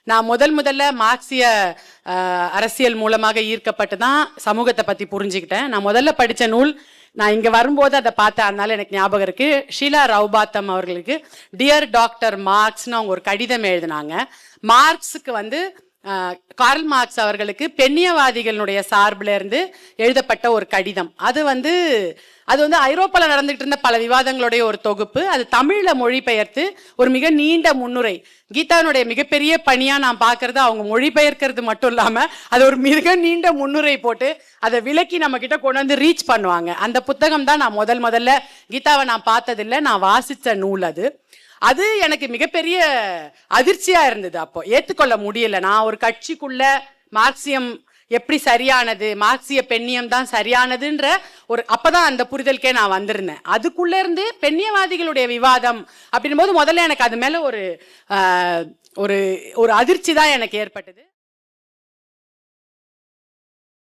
நான் முதல்ல மார்க்சிய அரசியல் மூலமாக ஈர்க்கப்பட்டு தான் சமூகத்தை பற்றி புரிஞ்சுக்கிட்டேன். நான் முதல்ல படித்த நூல், நான் இங்கே வரும்போது அதை பார்த்தேன், அதனால எனக்கு ஞாபகம் இருக்குது. ஷீலா ரவுபாத்தம் அவர்களுக்கு டியர் டாக்டர் மார்க்ஸ்னு அவங்க ஒரு கடிதம் எழுதினாங்க. மார்க்ஸுக்கு கார்ல் மார்க்ஸ் அவர்களுக்கு பெண்ணியவாதிகளுடைய சார்பில் இருந்து எழுதப்பட்ட ஒரு கடிதம். அது ஐரோப்பாவில் நடந்துகிட்டு இருந்த பல விவாதங்களுடைய ஒரு தொகுப்பு. அது தமிழில் மொழிபெயர்த்து ஒரு மிக நீண்ட முன்னுரை. கீதானுடைய மிகப்பெரிய பணியாக நான் பார்க்கறது அவங்க மொழிபெயர்க்கிறது மட்டும் இல்லாமல் அது ஒரு மிக நீண்ட முன்னுரை போட்டு அதை விலக்கி நம்ம கிட்ட கொண்டு வந்து ரீச் பண்ணுவாங்க. அந்த புத்தகம் தான் நான் முதல்ல கீதாவை நான் பார்த்ததில்லை, நான் வாசித்த நூல். அது எனக்கு மிகப்பெரிய அதிர்ச்சியா இருந்தது. அப்போ ஏற்றுக்கொள்ள முடியல. நான் ஒரு கட்சிக்குள்ள மார்க்சியம் எப்படி சரியானது, மார்க்சிய பெண்ணியம் தான் சரியானதுன்ற அப்பதான் அந்த புரிதலுக்கே நான் வந்திருந்தேன். அதுக்குள்ள இருந்து பெண்ணியவாதிகளுடைய விவாதம் அப்படின் போது முதல்ல எனக்கு அது மேல ஒரு அதிர்ச்சி தான் எனக்கு ஏற்பட்டது.